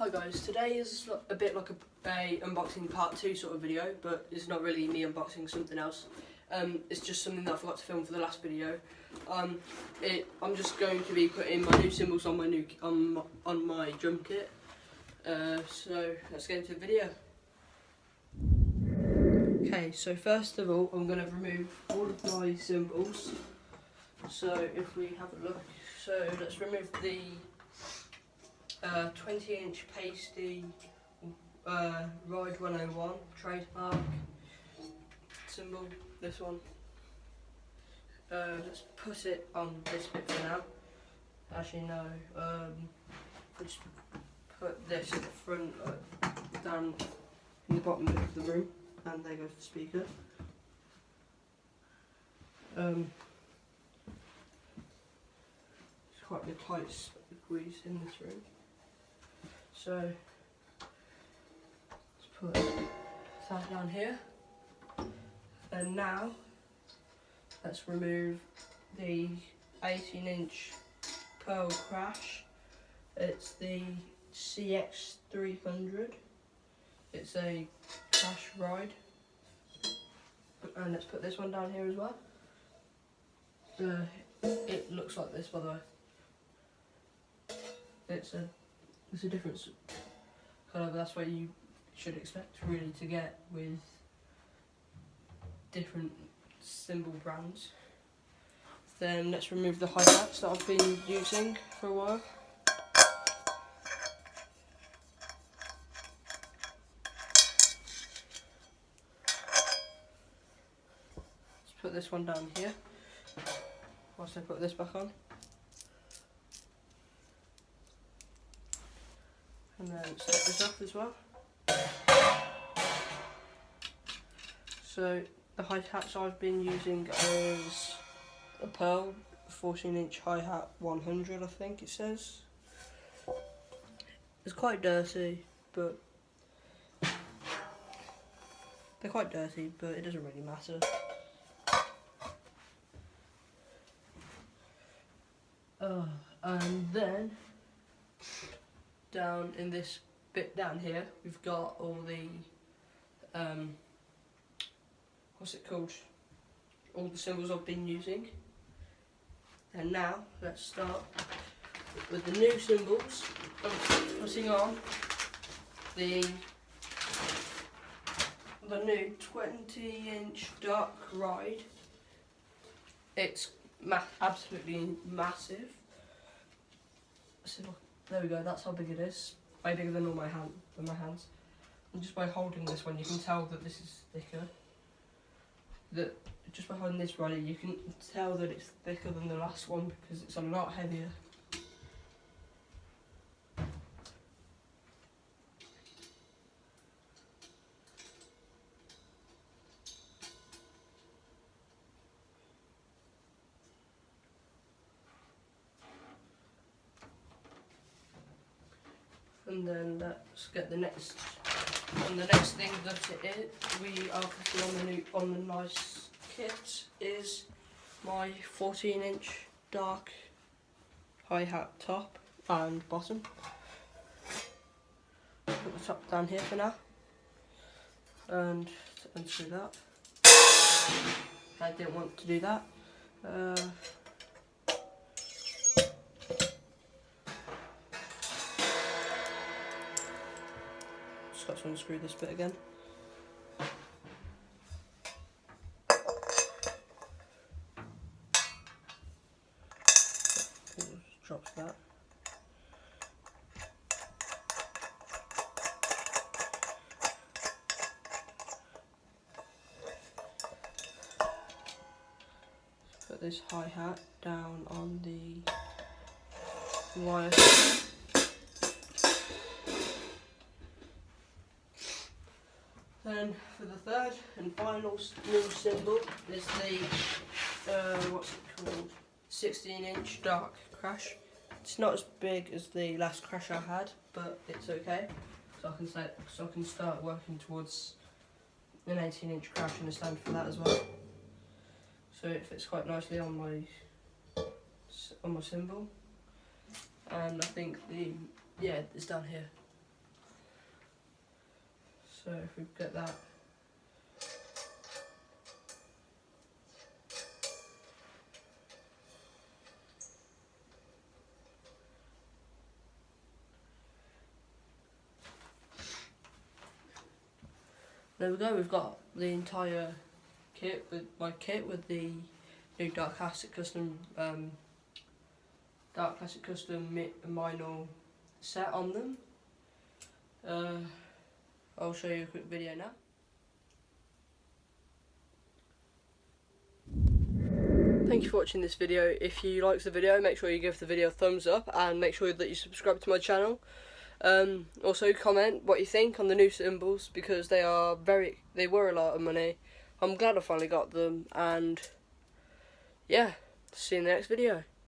Hi guys, today is a bit like a unboxing part 2 sort of video, but it's not really me unboxing something else. It's just something that I forgot to film for the last video. I'm just going to be putting my new cymbals on my on my drum kit. So let's get into the video. Okay, so first of all, I'm going to remove all of my cymbals. So if we have a look, so let's remove the 20-inch pasty Ride 101 trademark cymbal, this one. Let's put it on this bit for now. Actually no, we'll just put this at the front, down in the bottom bit of the room, and there goes the speaker. It's quite a tight squeeze in this room. So let's put that down here, and now let's remove the 18-inch Pearl Crash. It's the CX300. It's a crash ride, and let's put this one down here as well. It looks like this, by the way. It's a different colour, but that's what you should expect really to get with different cymbal brands. Then let's remove the hi-hats that I've been using for a while. Let's put this one down here whilst I put this back on. And then set this up as well. So the hi-hats I've been using is a Pearl 14-inch hi-hat 100, I think it says. It's quite dirty, but they're quite dirty, but it doesn't really matter. And then down in this bit down here, we've got all the what's it called? All the cymbals I've been using. And now let's start with the new cymbals. I'm putting on the new 20-inch Dark Ride. It's absolutely massive. So there we go. That's how big it is. Way bigger than my hands. And just by holding this one, you can tell that this is thicker. That just by holding this right, you can tell that it's thicker than the last one because it's a lot heavier. And then let's get the next. And the next thing that we are putting on the nice kit is my 14-inch dark hi-hat top and bottom. Put the top down here for now, and unscrew that. I didn't want to do that. Just got to unscrew this bit again. Drops that. Put this hi-hat down on the wire. Then for the third and final new cymbal is the what's it called? 16-inch Dark Crash. It's not as big as the last crash I had, but it's okay. So I can start working towards an 18-inch crash and a stand for that as well. So it fits quite nicely on my cymbal. And I think it's down here. So if we get that. There we go, we've got the entire kit with the new Dark Classic Custom Minor set on them. I'll show you a quick video now. Thank you for watching this video. If you liked the video, make sure you give the video a thumbs up and make sure that you subscribe to my channel. Also comment what you think on the new cymbals, because they were a lot of money. I'm glad I finally got them, and yeah, see you in the next video.